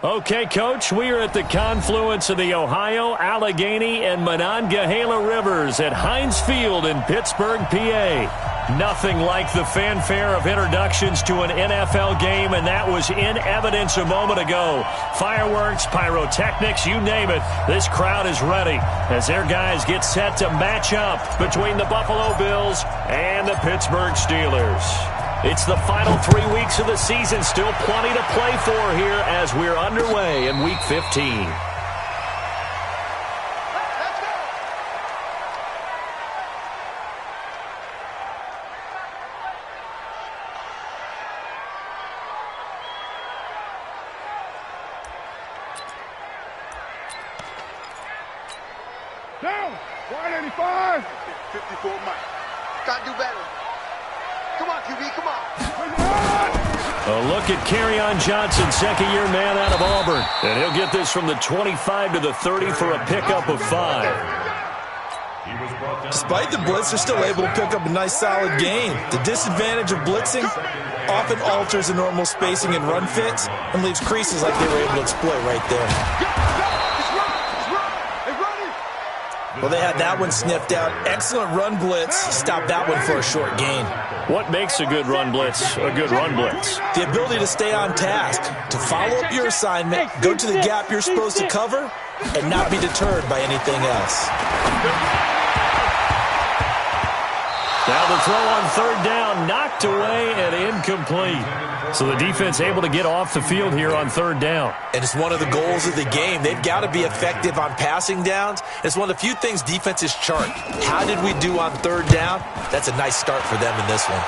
Okay, Coach, we are at the confluence of the Ohio, Allegheny, and Monongahela Rivers at Heinz Field in Pittsburgh, PA. Nothing like the fanfare of introductions to an NFL game, and that was in evidence a moment ago. Fireworks, pyrotechnics, you name it. This crowd is ready as their guys get set to match up between the Buffalo Bills and the Pittsburgh Steelers. It's the final 3 weeks of the season. Still plenty to play for here as we're underway in Week 15. Down! 185! 54 Mike. Gotta do better. Come on, QB, come on. A look at Kerryon Johnson, second-year man out of Auburn. And he'll get this from the 25 to the 30 for a pickup of 5. Despite the blitz, they're still able to pick up a nice, solid gain. The disadvantage of blitzing often alters the normal spacing and run fits and leaves creases like they were able to exploit right there. Well, they had that one sniffed out. Excellent run blitz. Stopped that one for a short gain. What makes a good run blitz a good run blitz? The ability to stay on task, to follow up your assignment, go to the gap you're supposed to cover, and not be deterred by anything else. Now the throw on third down, knocked away and incomplete. So the defense able to get off the field here on third down. And it's one of the goals of the game. They've got to be effective on passing downs. It's one of the few things defenses chart. How did we do on third down? That's a nice start for them in this one.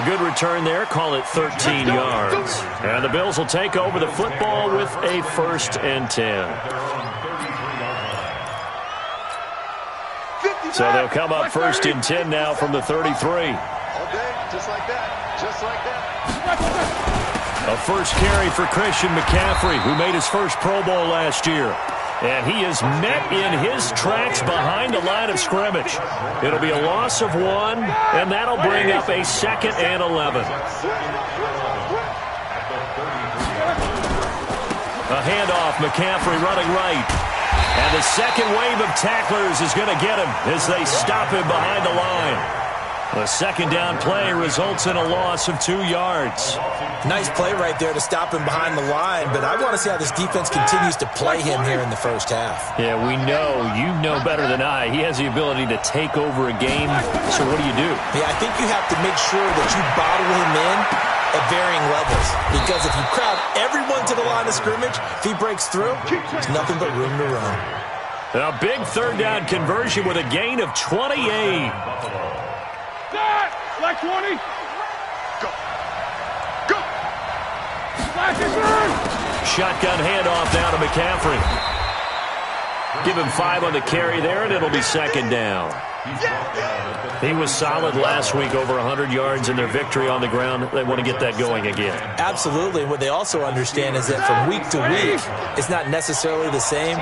A good return there. Call it 13 yards. And the Bills will take over the football with a 1st and 10. So they'll come up 1st and 10 now from the 33. All day, just like that. Just like that. A first carry for Christian McCaffrey, who made his first Pro Bowl last year. And he is met in his tracks behind the line of scrimmage. It'll be a loss of 1, and that'll bring up a 2nd and 11. A handoff, McCaffrey running right. And the second wave of tacklers is going to get him as they stop him behind the line. The second down play results in a loss of 2 yards. Nice play right there to stop him behind the line, but I want to see how this defense continues to play him here in the first half. Yeah, we know. You know better than I. He has the ability to take over a game, so what do? Yeah, I think you have to make sure that you bottle him in at varying levels, because if you crowd everyone to the line of scrimmage, if he breaks through, there's nothing but room to run. A big third down conversion with a gain of 28. Like 20. Go. Go. Shotgun handoff now to McCaffrey. Give him 5 on the carry there, and it'll be 2nd down. He was solid last week, over 100 yards in their victory on the ground. They want to get that going again. Absolutely. What they also understand is that from week to week, it's not necessarily the same,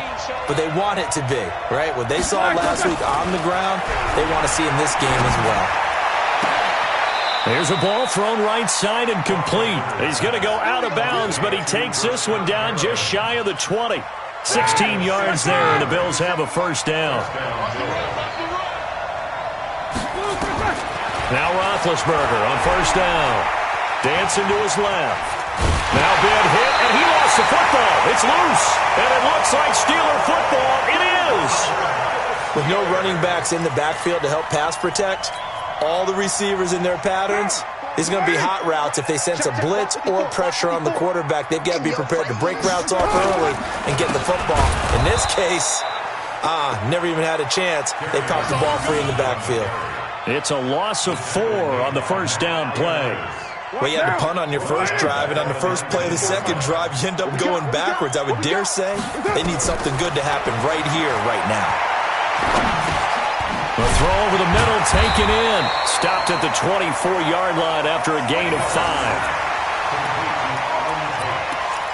but they want it to be, right? What they saw last week on the ground, they want to see in this game as well. There's a ball thrown right side and complete. He's going to go out of bounds, but he takes this one down just shy of the 20. 16 yards there, and the Bills have a 1st down. Now Roethlisberger on 1st down. Dancing to his left. Now big hit, and he lost the football. It's loose, and it looks like Steeler football. It is. With no running backs in the backfield to help pass protect, all the receivers in their patterns, it's going to be hot routes. If they sense a blitz or pressure on the quarterback, they've got to be prepared to break routes off early and get the football. In this case, never even had a chance. They popped the ball free in the backfield. It's a loss of 4 on the 1st down play. Well, you had to punt on your first drive, and on the first play of the second drive, you end up going backwards. I would dare say they need something good to happen right here, right now. A throw over the middle, taken in. Stopped at the 24-yard line after a gain of 5.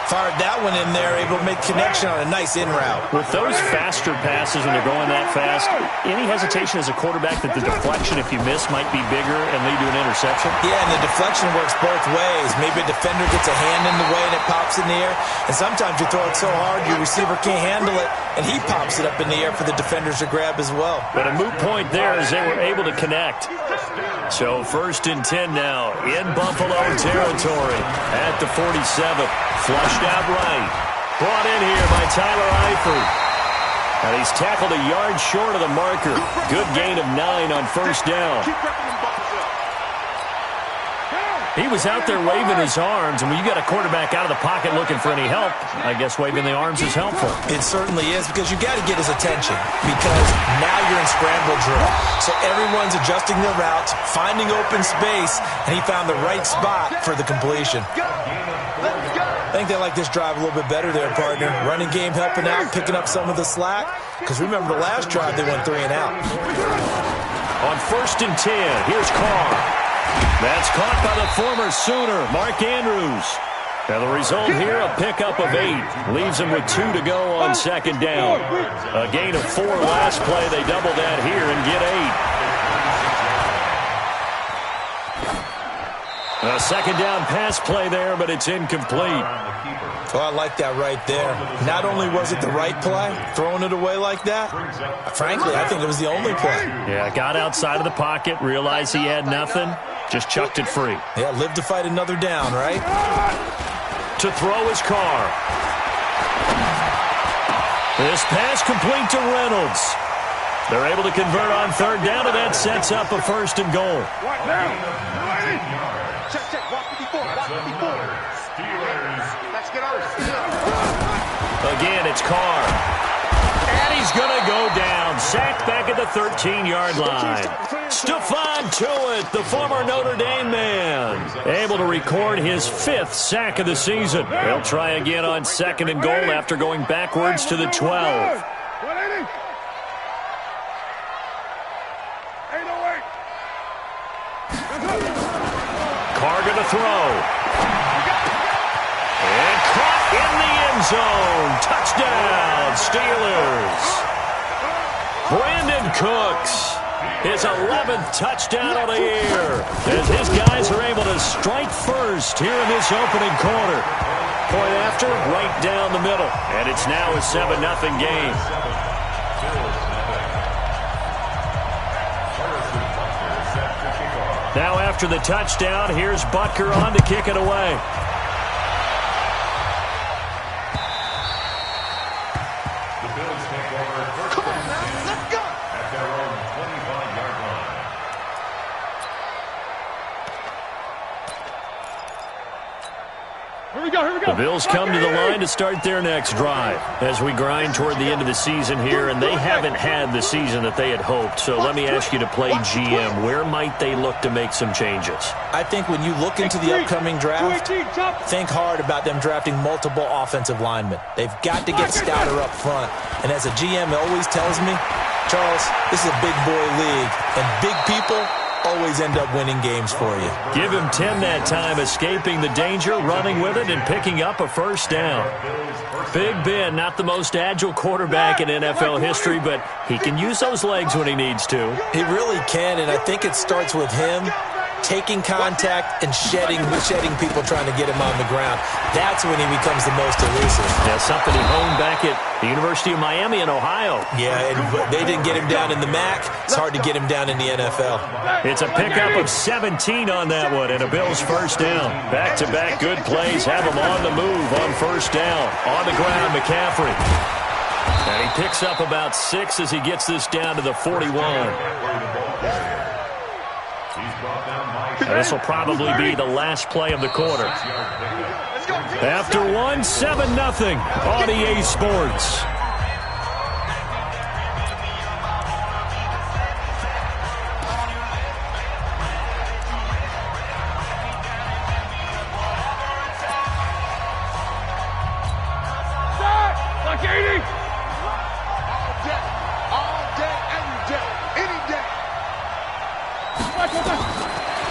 Fired that one in there, able to make connection on a nice in route. With those faster passes when they're going that fast, any hesitation as a quarterback that the deflection, if you miss, might be bigger and lead to an interception? Yeah, and the deflection works both ways. Maybe a defender gets a hand in the way and it pops in the air. And sometimes you throw it so hard your receiver can't handle it, and he pops it up in the air for the defenders to grab as well. But a moot point there as they were able to connect. So 1st and 10 now in Buffalo territory at the 47. Flushed out right. Brought in here by Tyler Eifert. And he's tackled a yard short of the marker. Good gain of 9 on 1st down. He was out there waving his arms, and when you got a quarterback out of the pocket looking for any help, I guess waving the arms is helpful. It certainly is, because you got to get his attention, because now you're in scramble drill. So everyone's adjusting their routes, finding open space, and he found the right spot for the completion. I think they like this drive a little bit better there, partner. Running game helping out, picking up some of the slack, because remember the last drive they went 3 and out. On 1st and 10, here's Carr. That's caught by the former Sooner, Mark Andrews. Now the result here, a pickup of 8. Leaves him with 2 to go on 2nd down. A gain of 4 last play. They double that here and get 8. A 2nd down pass play there, but it's incomplete. Oh, I like that right there. Not only was it the right play, throwing it away like that, frankly, I think it was the only play. Yeah, got outside of the pocket, realized he had nothing, just chucked it free. Yeah, live to fight another down, right? To throw his Carr. This pass complete to Reynolds. They're able to convert on 3rd down, and that sets up a 1st and goal. Check. Walk before. Let's get out. Again, it's Carr. And he's going to go down. Sacked back at the 13-yard line. Stephon Tuitt, the former Notre Dame man, able to record his 5th sack of the season. They'll try again on 2nd and goal after going backwards to the 12. Carr going to throw. And caught in the end zone. Touchdown, Steelers. Brandon Cooks, his 11th touchdown of the year, as his guys are able to strike first here in this opening quarter. Point after, right down the middle. And it's now a 7-0 game. Now after the touchdown, here's Butker on to kick it away. The Bills come to the line to start their next drive as we grind toward the end of the season here, and they haven't had the season that they had hoped. So let me ask you to play GM. Where might they look to make some changes? I think when you look into the upcoming draft, think hard about them drafting multiple offensive linemen. They've got to get stouter up front. And as a GM always tells me, Charles, this is a big boy league, and big people always end up winning games for you. Give him 10 that time, escaping the danger, running with it, and picking up a 1st down. Big Ben, not the most agile quarterback in NFL history, but he can use those legs when he needs to. He really can, and I think it starts with him taking contact and shedding people trying to get him on the ground. That's when he becomes the most elusive. That's something he honed back at the University of Miami in Ohio. Yeah, and they didn't get him down in the MAC. It's hard to get him down in the NFL. It's a pickup of 17 on that one, and a Bills 1st down. Back-to-back good plays have him on the move on 1st down. On the ground, McCaffrey. And he picks up about 6 as he gets this down to the 41. This will probably be the last play of the quarter. After one, 7-0 on EA Sports.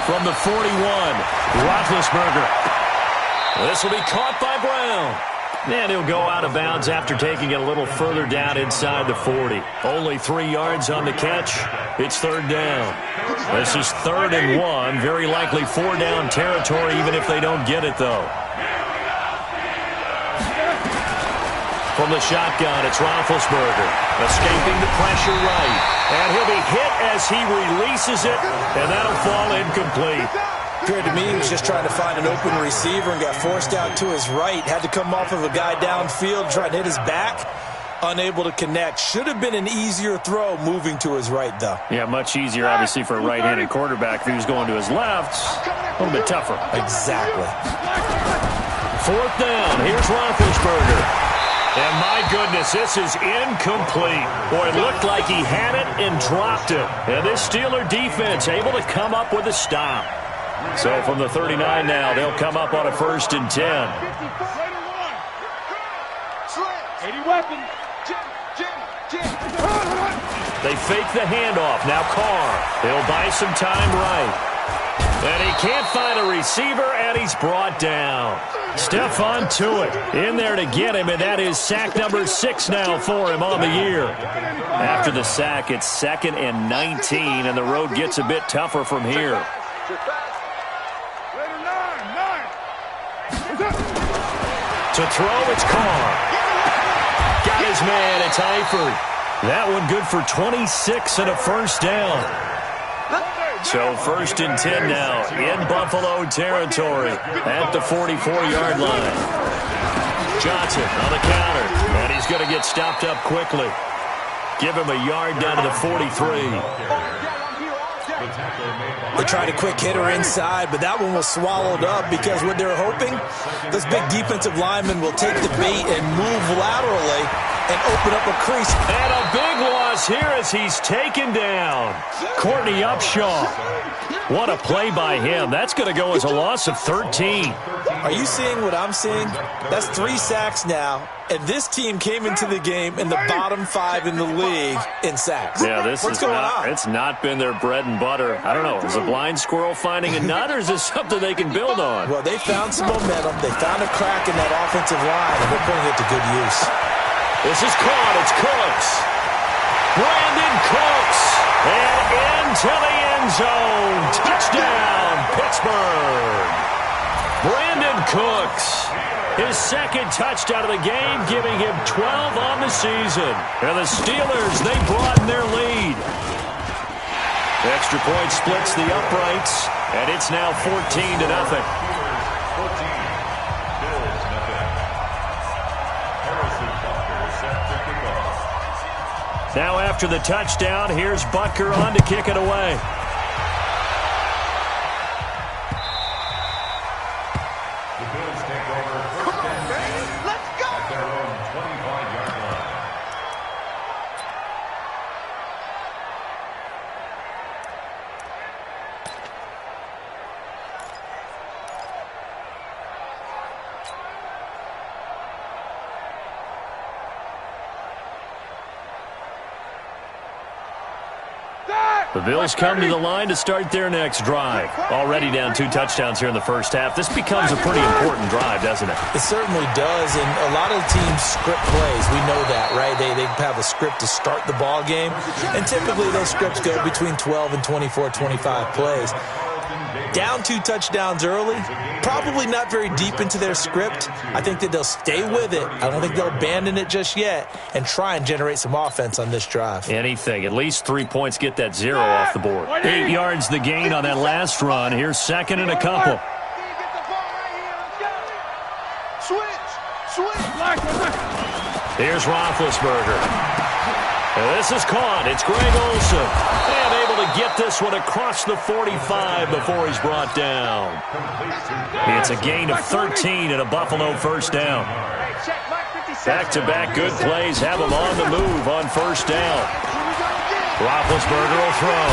From the 41, Roethlisberger. This will be caught by Brown. And he'll go out of bounds after taking it a little further down inside the 40. Only 3 yards on the catch. It's third down. This is 3rd and 1. Very likely 4-down territory, even if they don't get it, though. From the shotgun, it's Roethlisberger. Escaping the pressure right. And he'll be hit as he releases it. And that'll fall incomplete. Appeared to me he was just trying to find an open receiver and got forced out to his right. Had to come off of a guy downfield, trying to hit his back. Unable to connect. Should have been an easier throw moving to his right, though. Yeah, much easier, obviously, for a right-handed quarterback. If he was going to his left, a little bit tougher. Exactly. 4th down. Here's Roethlisberger. And my goodness, this is incomplete. Boy, it looked like he had it and dropped it. And this Steeler defense able to come up with a stop. So from the 39 now, they'll come up on a 1st and 10. 80 weapons. They fake the handoff. Now Carr. He'll buy some time right. And he can't find a receiver, and he's brought down. Stephon Tuitt in there to get him, and that is sack number 6 now for him on the year. After the sack, it's 2nd and 19, and the road gets a bit tougher from here. To throw, it's Carr. Got his man, it's Eifert. That one good for 26 and a 1st down. So 1st and 10 now in Buffalo territory at the 44-yard line. Johnson on the counter, and he's going to get stopped up quickly. Give him a yard down to the 43. They tried a quick hitter inside, but that one was swallowed up because what they're hoping, this big defensive lineman will take the bait and move laterally and open up a crease. And a big loss here as he's taken down. Courtney Upshaw. What a play by him. That's going to go as a loss of 13. Are you seeing what I'm seeing? That's 3 sacks now, and this team came into the game in the bottom 5 in the league in sacks. Yeah, What's going on? It's not been their bread and butter. I don't know. Is a blind squirrel finding a nut, or is this something they can build on? Well, they found some momentum. They found a crack in that offensive line, and they're putting it to good use. This is caught. It's Cooks. Brandon Cooks. And into the end zone. Touchdown, Pittsburgh. Brandon Cooks. His 2nd touchdown of the game, giving him 12 on the season. And the Steelers, they broaden their lead. The extra point splits the uprights, and it's now 14-0. Now after the touchdown, here's Butker on to kick it away. The Bills come to the line to start their next drive. Already down 2 touchdowns here in the first half. This becomes a pretty important drive, doesn't it? It certainly does, and a lot of teams script plays. We know that, right? They have a script to start the ball game, and typically those scripts go between 12 and 24, 25 plays. Down 2 touchdowns early, probably not very deep into their script. I think that they'll stay with it. I don't think they'll abandon it just yet and try and generate some offense on this drive. Anything. At least 3 points get that 0 off the board. 8 yards the gain on that last run. Here's 2nd and a couple. Here's Roethlisberger. This is caught. It's Greg Olsen. And able to get this one across the 45 before he's brought down. It's a gain of 13 and a Buffalo 1st down. Back-to-back good plays have him on the move on 1st down. Roethlisberger will throw.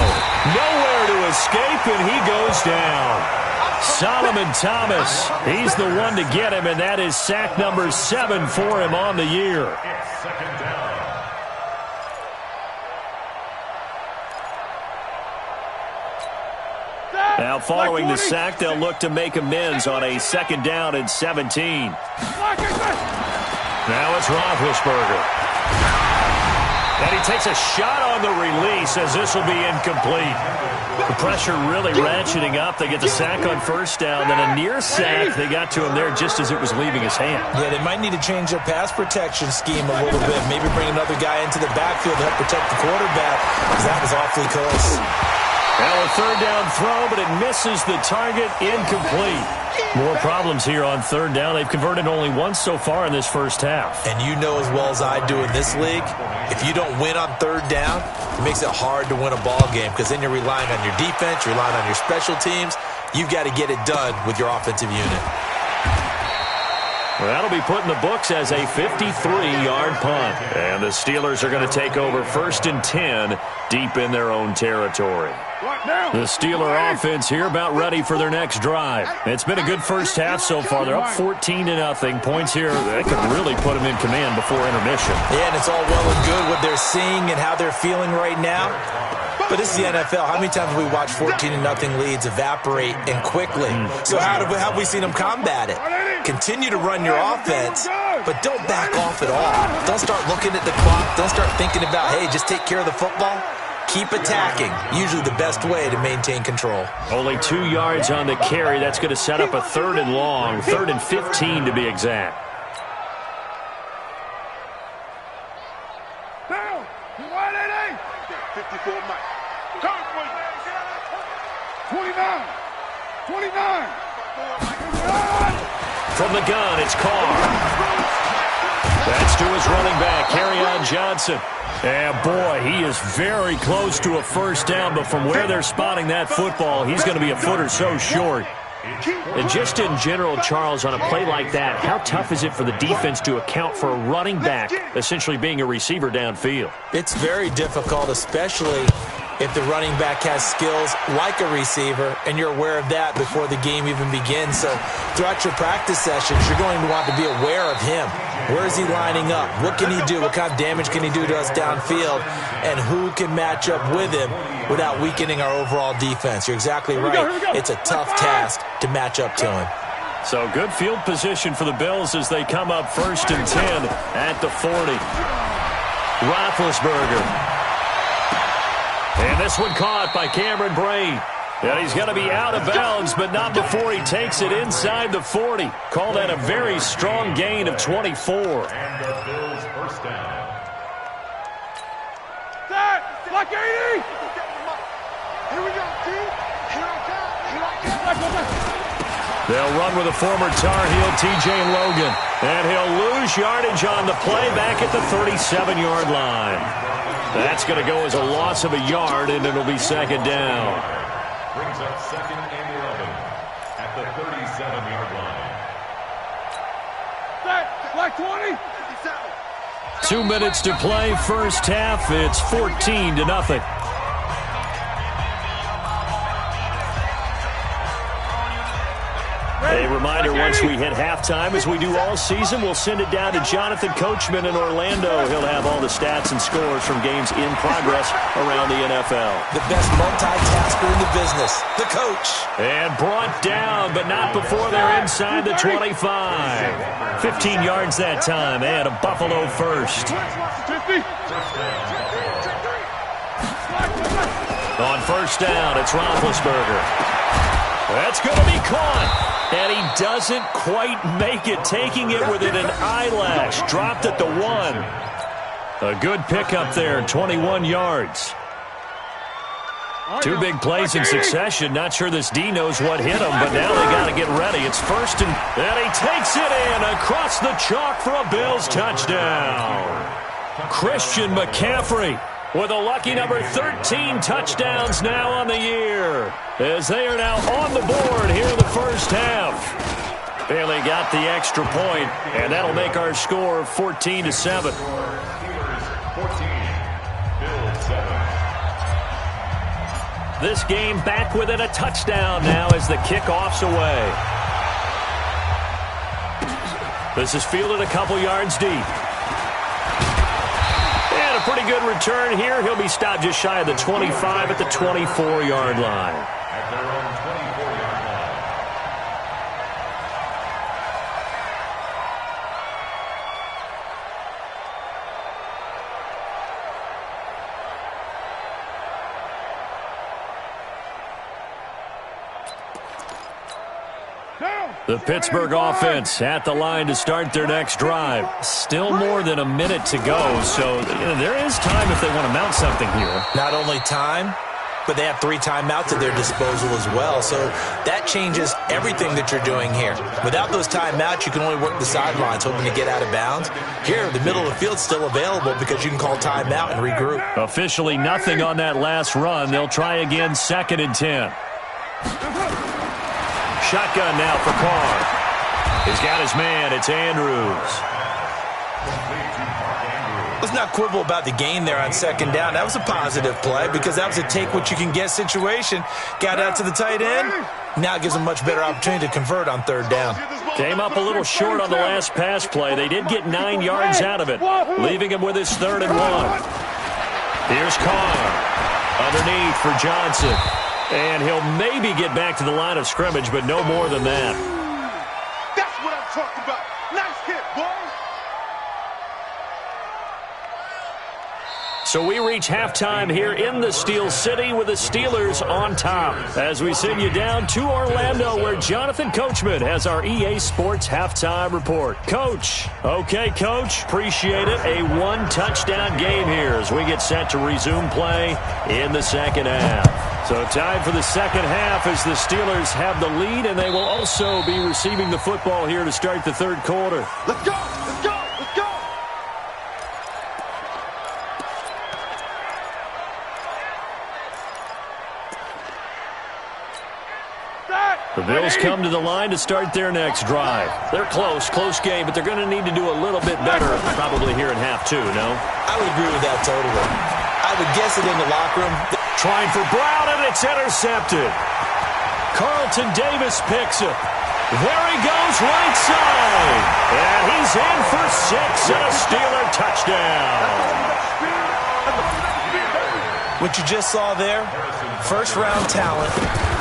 Nowhere to escape, and he goes down. Solomon Thomas, he's the one to get him, and that is sack number 7 for him on the year. Now following the sack, they'll look to make amends on a 2nd down and 17. Now it's Roethlisberger. And he takes a shot on the release as this will be incomplete. The pressure really ratcheting up. They get the sack on 1st down, then a near sack. They got to him there just as it was leaving his hand. Yeah, they might need to change their pass protection scheme a little bit. Maybe bring another guy into the backfield to help protect the quarterback, because that was awfully close. Now a 3rd down throw, but it misses the target, incomplete. More problems here on 3rd down. They've converted only once so far in this first half. And you know as well as I do in this league, if you don't win on 3rd down, it makes it hard to win a ball game, because then you're relying on your defense, you're relying on your special teams. You've got to get it done with your offensive unit. Well, that'll be put in the books as a 53-yard punt. And the Steelers are going to take over 1st and 10 deep in their own territory. The Steeler offense here about ready for their next drive. It's been a good first half so far. They're up 14-0. Points here, they could really put them in command before intermission. Yeah, and it's all well and good what they're seeing and how they're feeling right now. But this is the NFL. How many times have we watched 14-0 leads evaporate and quickly? So how have we seen them combat it? Continue to run your offense, but don't back off at all. Don't start looking at the clock. Don't start thinking about, hey, just take care of the football. Keep attacking. Usually the best way to maintain control. Only 2 yards on the carry. That's going to set up a 3rd and long, 3rd and 15 to be exact. Down. 54 Mike. 29. 29. From the gun, it's Carr. That's to his running back, Kerryon Johnson. And boy, he is very close to a 1st down, but from where they're spotting that football, he's going to be a foot or so short. And just in general, Charles, on a play like that, how tough is it for the defense to account for a running back essentially being a receiver downfield? It's very difficult, especially if the running back has skills like a receiver, and you're aware of that before the game even begins. So throughout your practice sessions, you're going to want to be aware of him. Where is he lining up? What can he do? What kind of damage can he do to us downfield? And who can match up with him without weakening our overall defense? You're exactly right. It's a tough task to match up to him. So good field position for the Bills as they come up 1st and 10 at the 40. Roethlisberger. And this one caught by Cameron Brate. And he's going to be out of bounds, but not before he takes it inside the 40. Call that a very strong gain of 24. And the Bills' 1st down. Set! Block 80! Here we go, dude. Here I come. They'll run with a former Tar Heel, T.J. Logan. And he'll lose yardage on the play back at the 37-yard line. That's going to go as a loss of a yard, and it'll be 2nd down. Brings up 2nd and 11 at the 37-yard line. Set! Black 20! 2 minutes to play, first half. It's 14-0. A reminder, once we hit halftime, as we do all season, we'll send it down to Jonathan Coachman in Orlando. He'll have all the stats and scores from games in progress around the NFL. The best multitasker in the business, the coach. And brought down, but not before they're inside the 25. 15 yards that time, and a Buffalo first. 50. On 1st down, it's Roethlisberger. That's going to be caught. And he doesn't quite make it, taking it within an eyelash. Dropped at the 1. A good pickup there, 21 yards. 2 big plays in succession. Not sure this D knows what hit him, but now they got to get ready. It's 1st and he takes it in across the chalk for a Bills touchdown. Christian McCaffrey with a lucky number 13 touchdowns now on the year, as they are now on the board here in the first half. Bailey got the extra point, and that'll make our score 14-7. This game back within a touchdown now as the kickoff's away. This is fielded a couple yards deep. And a pretty good return here. He'll be stopped just shy of the 25 at the 24-yard line. The Pittsburgh offense at the line to start their next drive. Still more than a minute to go, so there is time if they want to mount something here. Not only time, but they have 3 timeouts at their disposal as well, so that changes everything that you're doing here. Without those timeouts, you can only work the sidelines, hoping to get out of bounds. Here, the middle of the field's still available because you can call timeout and regroup. Officially nothing on that last run. They'll try again, 2nd and 10. Shotgun now for Carr. He's got his man. It's Andrews. Let's not quibble about the gain there on 2nd down. That was a positive play because that was a take-what-you-can-get situation. Got out to the tight end. Now it gives them a much better opportunity to convert on 3rd down. Came up a little short on the last pass play. They did get 9 yards out of it, leaving him with his 3rd and 1. Here's Carr. Underneath for Johnson. And he'll maybe get back to the line of scrimmage, but no more than that. That's what I'm talking about. Nice hit, boy. So we reach halftime here in the Steel City with the Steelers on top. As we send you down to Orlando, where Jonathan Coachman has our EA Sports halftime report. Coach. Okay, Coach. Appreciate it. A 1-touchdown game here as we get set to resume play in the 2nd half. So time for the 2nd half as the Steelers have the lead, and they will also be receiving the football here to start the 3rd quarter. Let's go. Let's go. Let's go. The Bills come to the line to start their next drive. They're close game, but they're going to need to do a little bit better probably here in half 2, no? I would agree with that totally. I would guess it in the locker room. Trying for Brown, and it's intercepted. Carlton Davis picks it. There he goes, right side. And he's in for 6 and a Steeler touchdown. What you just saw there, 1st-round talent,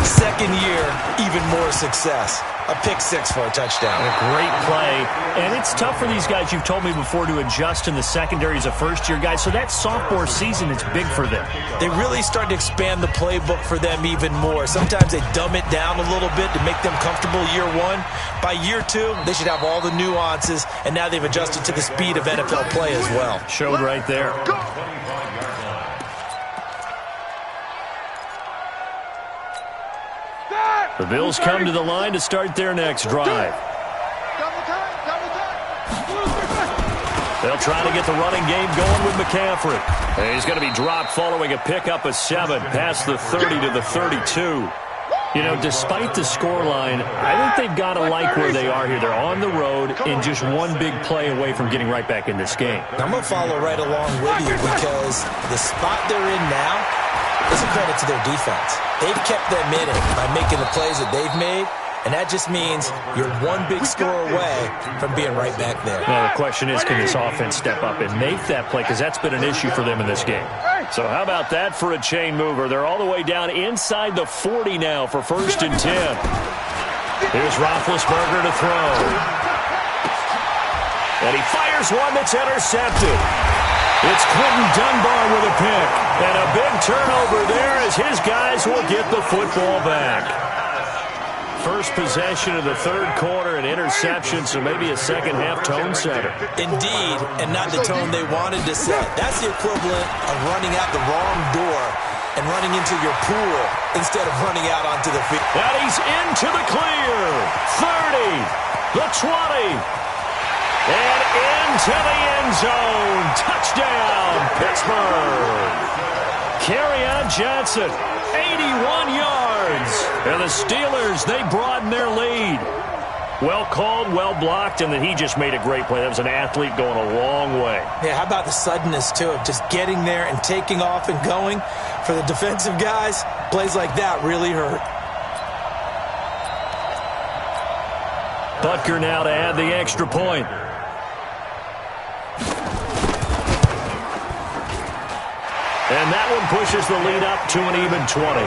2nd year, even more success. A pick 6 for a touchdown. A great play. And it's tough for these guys, you've told me before, to adjust in the secondary as a first-year guy. So that sophomore season is big for them. They really start to expand the playbook for them even more. Sometimes they dumb it down a little bit to make them comfortable year 1. By year 2, they should have all the nuances, and now they've adjusted to the speed of NFL play as well. Showed right there. The Bills come to the line to start their next drive. They'll try to get the running game going with McCaffrey. And he's going to be dropped following a pickup of 7 past the 30 to the 32. You know, despite the scoreline, I think they've got to like where they are here. They're on the road and just one big play away from getting right back in this game. I'm going to follow right along with you because the spot they're in now is a credit to their defense. They've kept them in it by making the plays that they've made, and that just means you're one big score away from being right back there. Now, the question is, can this offense step up and make that play? Because that's been an issue for them in this game. So how about that for a chain mover? They're all the way down inside the 40 now for 1st and 10. Here's Roethlisberger to throw. And he fires one that's intercepted. It's Quentin Dunbar with a pick. And a big turnover there as his guys will get the football back. First possession of the 3rd quarter, an interception, so maybe a 2nd half tone setter. Indeed, and not the tone they wanted to set. That's the equivalent of running out the wrong door and running into your pool instead of running out onto the field. And he's into the clear. 30, the 20. And into the end zone. Touchdown, Pittsburgh. Kerryon Johnson, 81 yards. And the Steelers, they broaden their lead. Well called, well blocked, and then he just made a great play. That was an athlete going a long way. Yeah, how about the suddenness, too, of just getting there and taking off and going? For the defensive guys, plays like that really hurt. Butker now to add the extra point. And that one pushes the lead up to an even 20.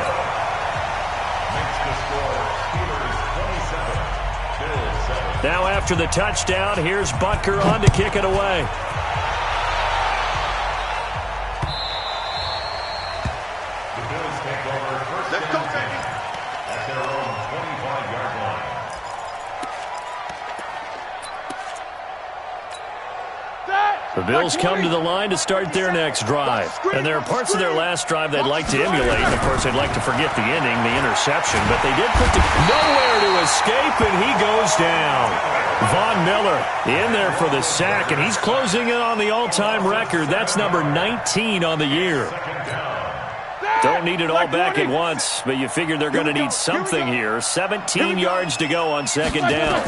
Now after the touchdown, here's Butker on to kick it away. The Bills take over 1st and 10 at their own 25-yard line. Bills come to the line to start their next drive. And there are parts of their last drive they'd like to emulate. And, of course, they'd like to forget the inning, the interception. But they did put nowhere to escape, and he goes down. Von Miller in there for the sack, and he's closing in on the all-time record. That's number 19 on the year. Don't need it all back at once, but you figure they're going to need something here. 17 yards to go on second down.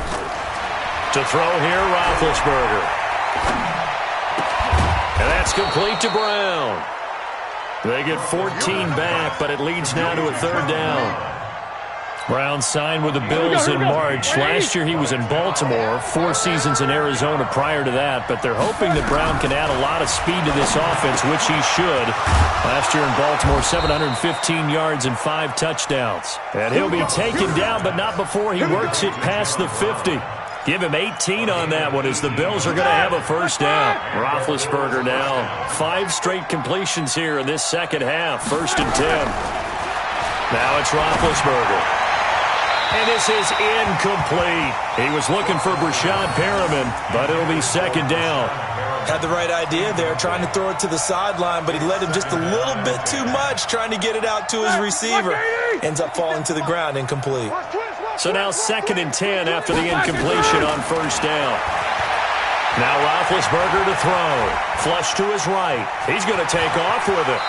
To throw here, Roethlisberger. And that's complete to Brown. They get 14 back, but it leads now to a third down. Brown signed with the Bills in March. Last year he was in Baltimore, 4 seasons in Arizona prior to that, but they're hoping that Brown can add a lot of speed to this offense, which he should. Last year in Baltimore, 715 yards and 5 touchdowns. And he'll be taken down, but not before he works it past the 50. Give him 18 on that one as the Bills are going to have a first down. Roethlisberger now 5 straight completions here in this second half. 1st and 10. Now it's Roethlisberger. And this is incomplete. He was looking for Brashad Perriman, but it'll be second down. Had the right idea there, trying to throw it to the sideline, but he led him just a little bit too much, trying to get it out to his receiver. Ends up falling to the ground, incomplete. So now 2nd and 10 after the incompletion on first down. Now Roethlisberger to throw. Flush to his right. He's going to take off with it.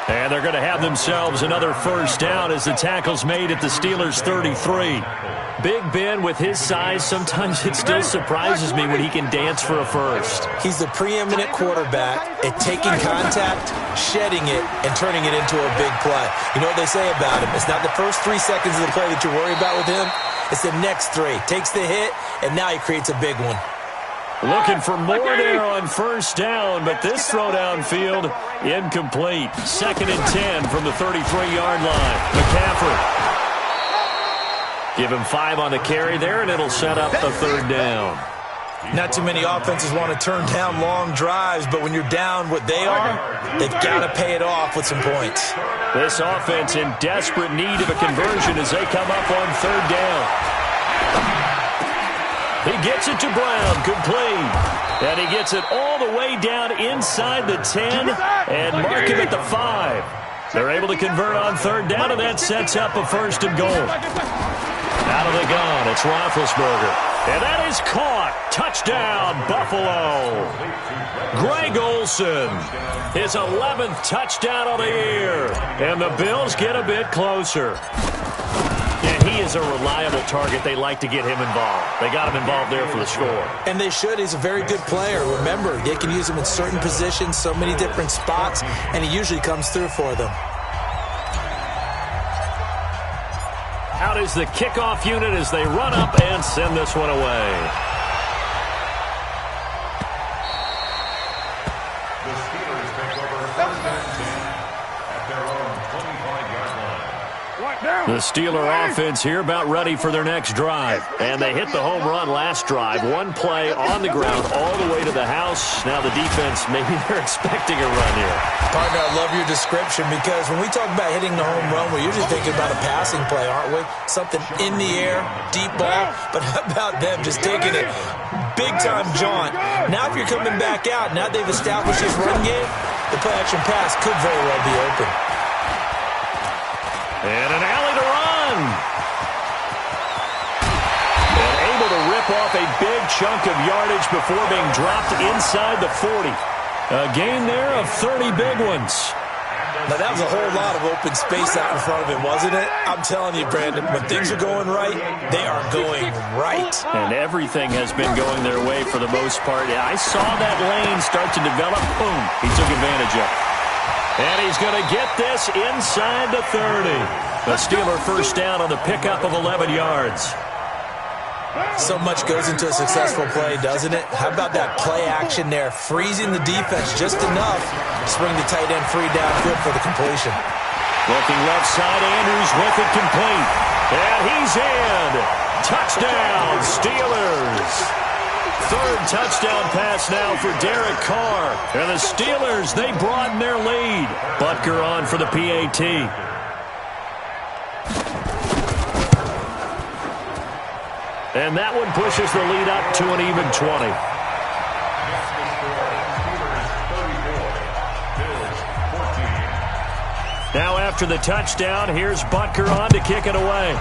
And they're going to have themselves another first down as the tackle's made at the Steelers' 33. Big Ben, with his size, sometimes it still surprises me when he can dance for a first. He's the preeminent quarterback at taking contact, shedding it, and turning it into a big play. You know what they say about him? It's not the first 3 seconds of the play that you worry about with him. It's the next 3. Takes the hit, and now he creates a big one. Looking for more there on first down, but this throw downfield, incomplete. 2nd and 10 from the 33-yard line. McCaffrey. Give him 5 on the carry there, and it'll set up a third down. Not too many offenses want to turn down long drives, but when you're down what they are, they've got to pay it off with some points. This offense in desperate need of a conversion as they come up on third down. He gets it to Brown, complete. And he gets it all the way down inside the 10 and mark him at the 5. They're able to convert on third down, and that sets up a first and goal. Out of the gun, it's Roethlisberger. And that is caught. Touchdown, Buffalo. Greg Olsen, his 11th touchdown of the year. And the Bills get a bit closer. And he is a reliable target. They like to get him involved. They got him involved there for the score. And they should. He's a very good player. Remember, they can use him in certain positions, so many different spots, and he usually comes through for them. Out is the kickoff unit as they run up and send this one away. The Steelers take over 1st and 10 at their own 25-yard line. The Steeler offense here about ready for their next drive. And they hit the home run last drive. 1 play on the ground all the way to the house. Now the defense, maybe they're expecting a run here. Partner, I love your description because when we talk about hitting the home run, we're usually thinking about a passing play, aren't we? Something in the air, deep ball. But how about them just taking it big-time jaunt? Now if you're coming back out, now they've established this run game, the play-action pass could very well be open. And an alley to run. And able to rip off a big chunk of yardage before being dropped inside the 40. A gain there of 30 big ones. Now, that was a whole lot of open space out in front of him, wasn't it? I'm telling you, Brandon, when things are going right, they are going right. And everything has been going their way for the most part. I saw that lane start to develop. Boom. He took advantage of it. And he's going to get this inside the 30. The Steeler first down on the pickup of 11 yards. So much goes into a successful play, doesn't it? How about that play action there? Freezing the defense just enough to swing the tight end free downfield for the completion. Looking left side, Andrews with it complete. And he's in. Touchdown, Steelers. 3rd touchdown pass now for Derek Carr. And the Steelers, they broaden their lead. Butker on for the PAT. And that one pushes the lead up to an even 20. after the touchdown. Here's Butker on to kick it away.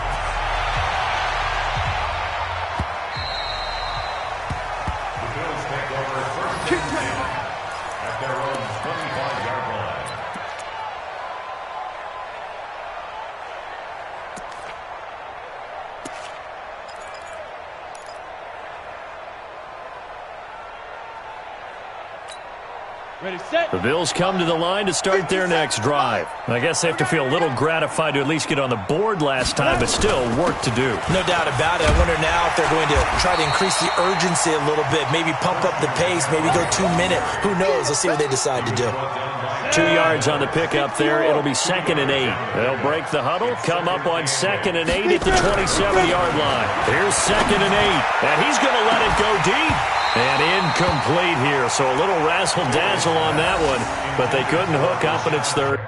The Bills come to the line to start their next drive. I guess they have to feel a little gratified to at least get on the board last time, but still work to do. No doubt about it. I wonder now if they're going to try to increase the urgency a little bit, maybe pump up the pace, maybe go 2 minute. Who knows? Let's see what they decide to do. 2 yards on the pickup there. It'll be 2nd and 8. They'll break the huddle, come up on 2nd and 8 at the 27-yard line. Here's 2nd and 8, and he's going to let it go deep. And incomplete here, so a little razzle-dazzle on that one, but they couldn't hook up, and it's 3rd.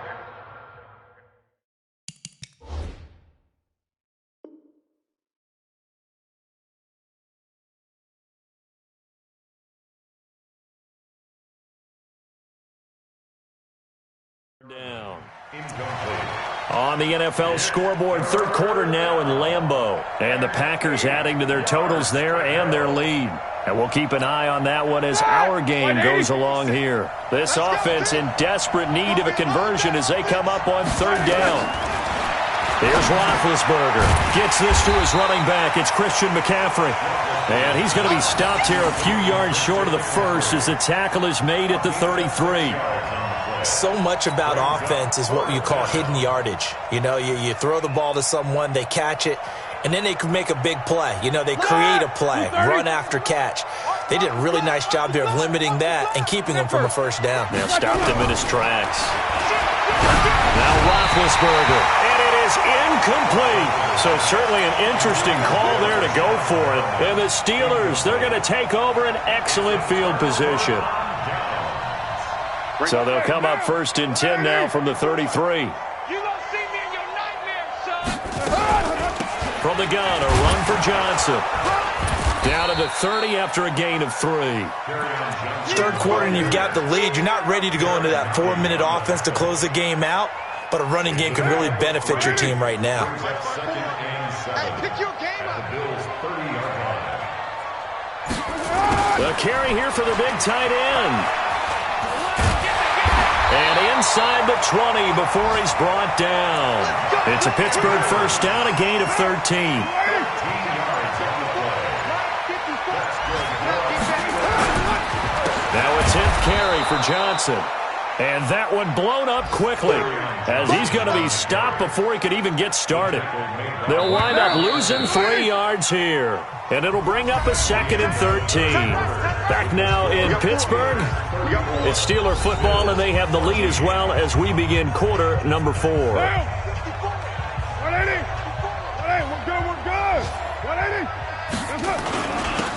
Down. On the NFL scoreboard, 3rd quarter now in Lambeau. And the Packers adding to their totals there and their lead. And we'll keep an eye on that one as our game goes along here. This offense in desperate need of a conversion as they come up on 3rd down. Here's Roethlisberger. Gets this to his running back. It's Christian McCaffrey. And he's going to be stopped here a few yards short of the first as the tackle is made at the 33. So much about offense is what you call hidden yardage. You know, you throw the ball to someone, they catch it, and then they can make a big play. You know, they create a play, run after catch. They did a really nice job there of limiting that and keeping him from a 1st down. Now stopped him in his tracks. Now Roethlisberger, and it is incomplete. So certainly an interesting call there to go for it. And the Steelers, they're going to take over an excellent field position. So they'll come up 1st and 10 now from the 33. You gonna see me in your nightmares, son. From the gun, a run for Johnson. Down to the 30 after a gain of 3. 3rd quarter and you've got the lead. You're not ready to go into that 4-minute offense to close the game out, but a running game can really benefit your team right now. Hey, pick your game up. The carry here for the big tight end. And inside the 20 before he's brought down. It's a Pittsburgh 1st down, a gain of 13. Now a 10th carry for Johnson. And that one blown up quickly as he's going to be stopped before he could even get started. They'll wind up losing 3 yards here. And it'll bring up a 2nd and 13. Back now in Pittsburgh. It's Steeler football, and they have the lead as well as we begin quarter number 4.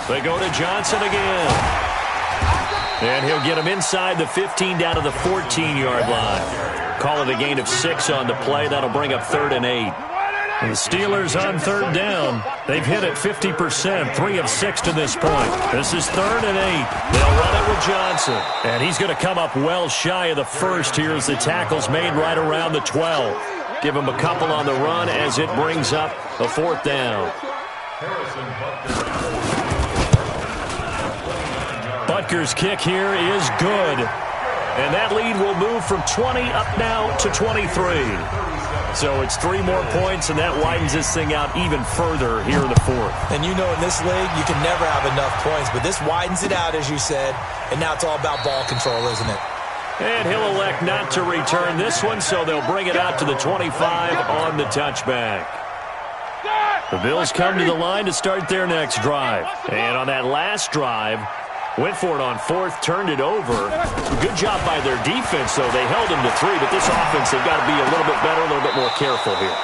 They go to Johnson again. And he'll get him inside the 15 down to the 14-yard line. Call it a gain of 6 on the play. That'll bring up 3rd and 8. And the Steelers on 3rd down. They've hit it 50%, 3 of 6 to this point. This is 3rd and 8. They'll run it with Johnson. And he's going to come up well shy of the first here as the tackle's made right around the 12. Give him a couple on the run as it brings up a 4th down. Butker's kick here is good. And that lead will move from 20 up now to 23. So it's 3 more points, and that widens this thing out even further here in the 4th. And you know in this league, you can never have enough points, but this widens it out, as you said, and now it's all about ball control, isn't it? And he'll elect not to return this one, so they'll bring it out to the 25 on the touchback. The Bills come to the line to start their next drive. And on that last drive, went for it on 4th, turned it over. Good job by their defense, though. They held him to 3, but this offense, they've got to be a little bit better, a little bit more careful here.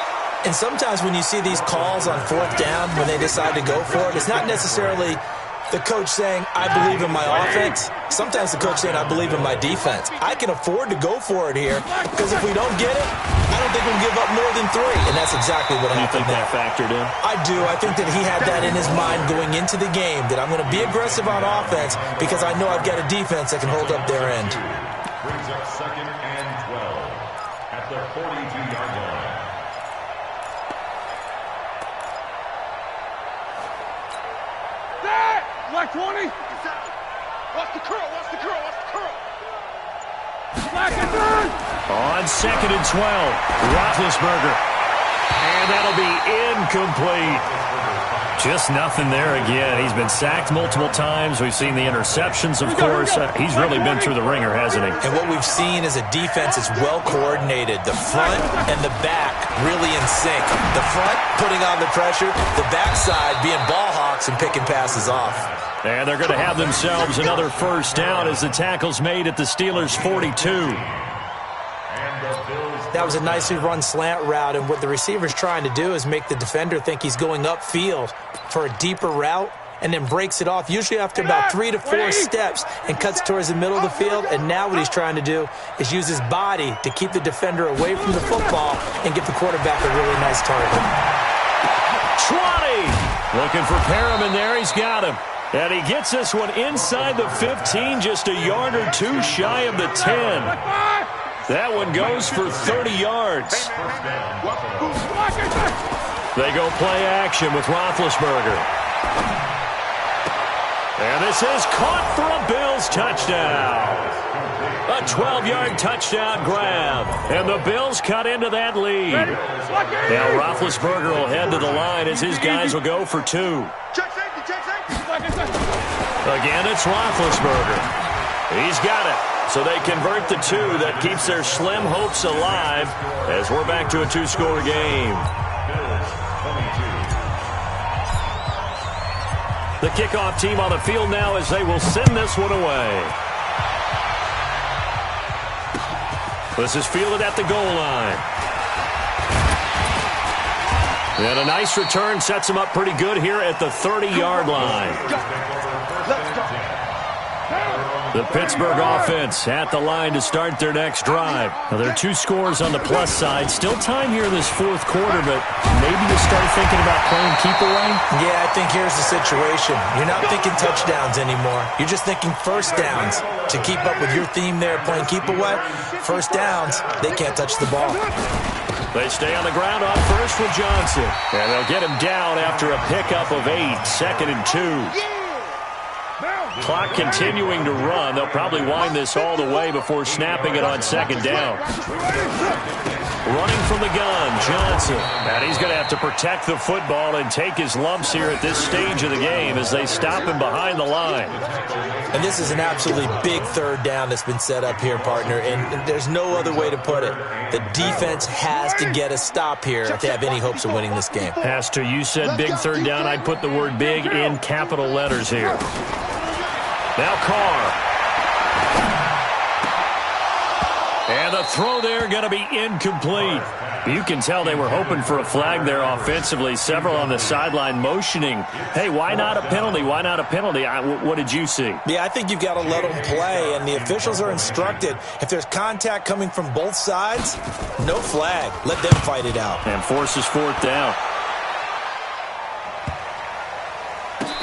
And sometimes when you see these calls on 4th down, when they decide to go for it, it's not necessarily the coach saying, I believe in my offense. Sometimes the coach saying, I believe in my defense. I can afford to go for it here because if we don't get it, I don't think we'll give up more than 3. And that's exactly what happened. You think that factored in? I do. I think that he had that in his mind going into the game, that I'm going to be aggressive on offense because I know I've got a defense that can hold up their end. Brings up 2nd and 12 at at the 42-yard line. Black 20. Watch the curl, watch the curl, watch the curl. Black and done. On 2nd and 12, Roethlisberger. And that'll be incomplete. Just nothing there again. He's been sacked multiple times. We've seen the interceptions, of course. He's really been through the ringer, hasn't he? And what we've seen is a defense that's well coordinated. The front and the back really in sync. The front putting on the pressure, the backside being ball hawks and picking passes off. And they're going to have themselves another first down as the tackle's made at the Steelers' 42. That was a nicely run slant route, and what the receiver's trying to do is make the defender think he's going upfield for a deeper route and then breaks it off, usually after about 3 to 4 steps, and cuts towards the middle of the field. And now what he's trying to do is use his body to keep the defender away from the football and give the quarterback a really nice target. 20! Looking for Perriman there. He's got him. And he gets this one inside the 15, just a yard or two shy of the 10. That one goes for 30 yards. They go play action with Roethlisberger. And this is caught for a Bills touchdown. A 12-yard touchdown grab. And the Bills cut into that lead. Now Roethlisberger will head to the line as his guys will go for 2. Again, it's Roethlisberger. He's got it. So they convert the 2. That keeps their slim hopes alive as we're back to a 2-score game. The kickoff team on the field now as they will send this one away. This is fielded at the goal line. And a nice return sets them up pretty good here at the 30-yard line. The Pittsburgh offense at the line to start their next drive. Now, there are 2 scores on the plus side. Still time here in this 4th quarter, but maybe you start thinking about playing keep away? Yeah, I think here's the situation. You're not thinking touchdowns anymore. You're just thinking first downs. To keep up with your theme there, playing keep away, first downs, they can't touch the ball. They stay on the ground on first with Johnson. And they'll get him down after a pickup of 8, 2nd and 2. Clock continuing to run. They'll probably wind this all the way before snapping it on 2nd down. Running from the gun, Johnson. And he's going to have to protect the football and take his lumps here at this stage of the game as they stop him behind the line. And this is an absolutely big 3rd down that's been set up here, partner, and there's no other way to put it. The defense has to get a stop here if they have any hopes of winning this game. Has to. You said big 3rd down. I'd put the word big in capital letters here. Now Carr. And the throw there going to be incomplete. You can tell they were hoping for a flag there offensively. Several on the sideline motioning, hey, why not a penalty? Why not a penalty? What did you see? Yeah, I think you've got to let them play, and the officials are instructed. If there's contact coming from both sides, no flag. Let them fight it out. And forces 4th down.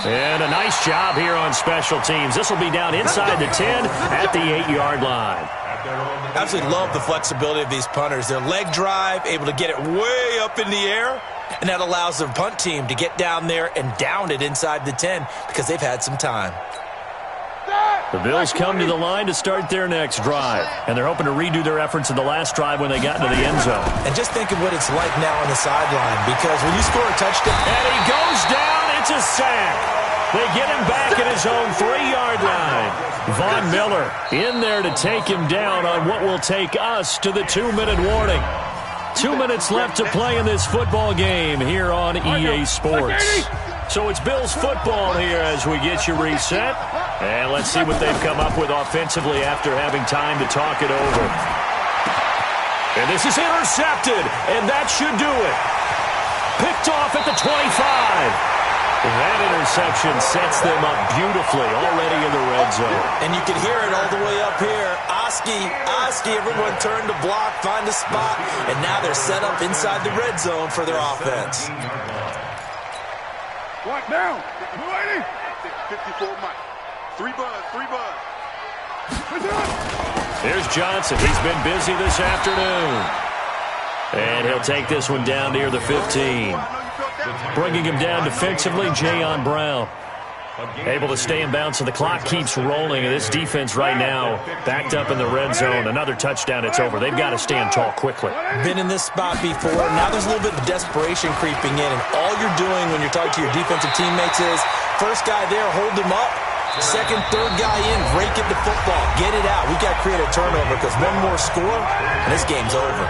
And a nice job here on special teams. This will be down inside the 10 at the 8-yard line. I absolutely love the flexibility of these punters. Their leg drive, able to get it way up in the air, and that allows their punt team to get down there and down it inside the 10 because they've had some time. The Bills come to the line to start their next drive, and they're hoping to redo their efforts in the last drive when they got into the end zone. And just think of what it's like now on the sideline, because when you score a touchdown, and he goes down, it's a sack. They get him back at his own 3-yard line. Von Miller in there to take him down on what will take us to the 2-minute warning. 2 minutes left to play in this football game here on EA Sports. So it's Bills football here as we get you reset. And let's see what they've come up with offensively after having time to talk it over. And this is intercepted, and that should do it. Picked off at the 25. That interception sets them up beautifully already in the red zone. And you can hear it all the way up here. Oski, everyone turned to block, find a spot, and now they're set up inside the red zone for their offense. What now? 54 Mike. 3 buzz. Here's Johnson. He's been busy this afternoon. And he'll take this one down near the 15. Bringing him down defensively, Jayon Brown. Able to stay in bounds, so the clock keeps rolling. And this defense right now backed up in the red zone. Another touchdown, it's over. They've got to stand tall quickly. Been in this spot before. Now there's a little bit of desperation creeping in. And all you're doing when you're talking to your defensive teammates is, first guy there, hold him up. Second, third guy in, rake it to football. Get it out. We've got to create a turnover because one more score, and this game's over.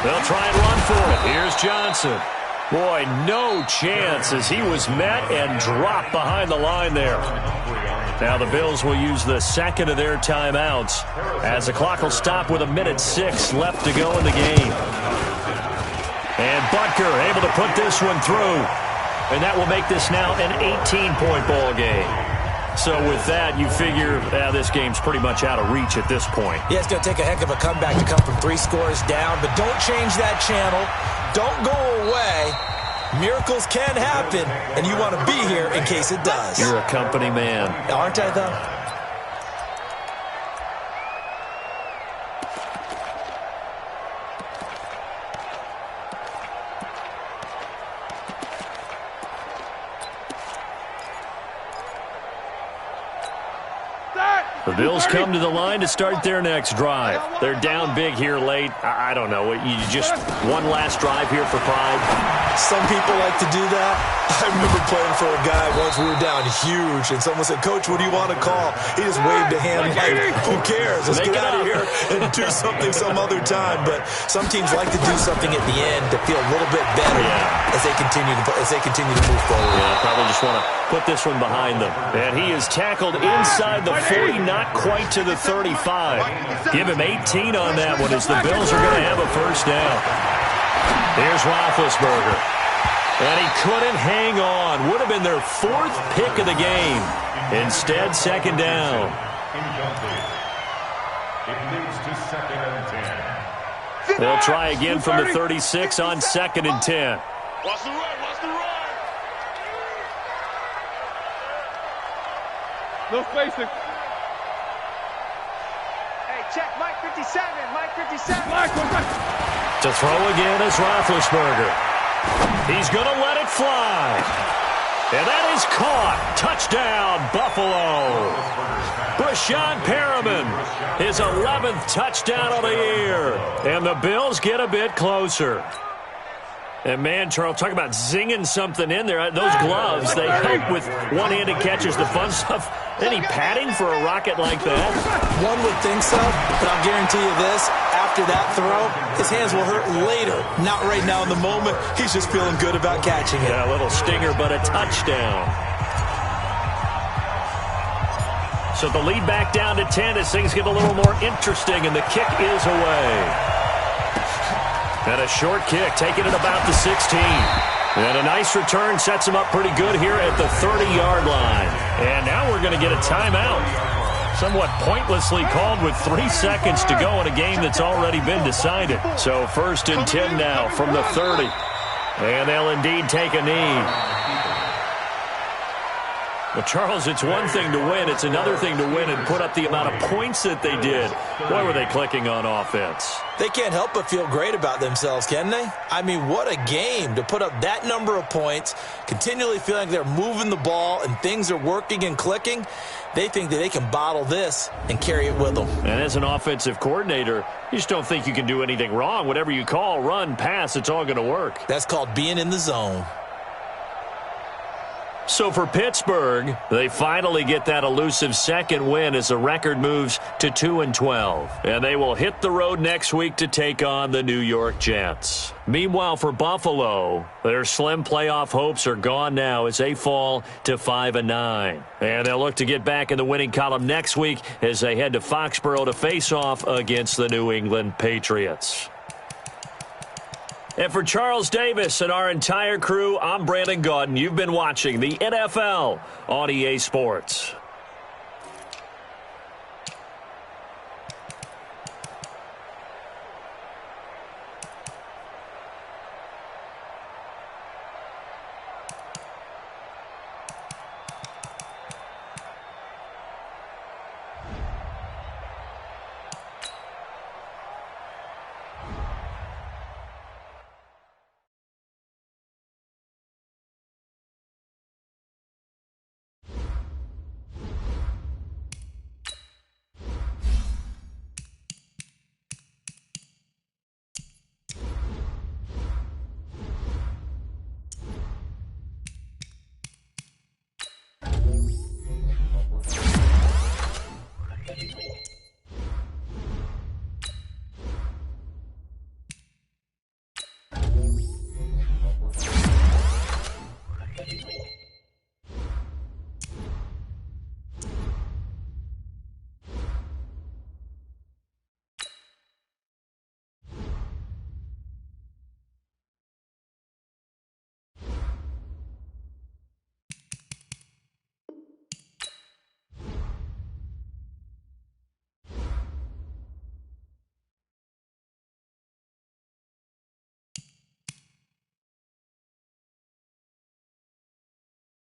They'll try and run for it. Here's Johnson. Boy, no chance as he was met and dropped behind the line there. Now the Bills will use the second of their timeouts as the clock will stop with 1:06 left to go in the game. And Butker able to put this one through. And that will make this now an 18-point ball game. So with that, you figure this game's pretty much out of reach at this point. Yeah, it's going to take a heck of a comeback to come from 3 scores down, but don't change that channel. Don't go away. Miracles can happen, and you want to be here in case it does. You're a company man. Aren't I, though? The Bills come to the line to start their next drive. They're down big here late. I don't know. You just one last drive here for pride? Some people like to do that. I remember playing for a guy once. We were down huge, and someone said, "Coach, what do you want to call?" He just waved a hand like, "Who cares? Let's get out of here and do something some other time." But some teams like to do something at the end to feel a little bit better as they continue to move forward. Yeah, probably just want to put this one behind them. And he is tackled inside the 40, not quite to the 35. Give him 18 on that one as the Bills are going to have a first down. Here's Roethlisberger. And he couldn't hang on. Would have been their 4th pick of the game. Instead, second down. It leads to 2nd and 10. They'll try again from the 36 on 2nd and 10. Watch the run, watch the run. No spacing. Hey, check, Mike 57, Mike 57. To throw again is Roethlisberger. He's going to let it fly. And that is caught. Touchdown, Buffalo. Brashad Perriman, his 11th touchdown of the year. And the Bills get a bit closer. And, man, Charles, talk about zinging something in there. Those gloves, they help with one-handed catches, the fun stuff. Any padding for a rocket like that? One would think so, but I'll guarantee you this. After that throw, his hands will hurt later. Not right now in the moment. He's just feeling good about catching it. Yeah, a little stinger, but a touchdown. So the lead back down to 10 as things get a little more interesting, and the kick is away. And a short kick, taking it about the 16. And a nice return sets him up pretty good here at the 30-yard line. And now we're going to get a timeout. Somewhat pointlessly called with 3 seconds to go in a game that's already been decided. So 1st and 10 now from the 30. And they'll indeed take a knee. Well, Charles, it's one thing to win. It's another thing to win and put up the amount of points that they did. Boy, were they clicking on offense. They can't help but feel great about themselves, can they? I mean, what a game to put up that number of points, continually feeling like they're moving the ball and things are working and clicking. They think that they can bottle this and carry it with them. And as an offensive coordinator, you just don't think you can do anything wrong. Whatever you call, run, pass, it's all going to work. That's called being in the zone. So for Pittsburgh, they finally get that elusive second win as the record moves to 2-12. And they will hit the road next week to take on the New York Jets. Meanwhile, for Buffalo, their slim playoff hopes are gone now as they fall to 5-9. And they'll look to get back in the winning column next week as they head to Foxborough to face off against the New England Patriots. And for Charles Davis and our entire crew, I'm Brandon Gaudin. You've been watching the NFL on EA Sports.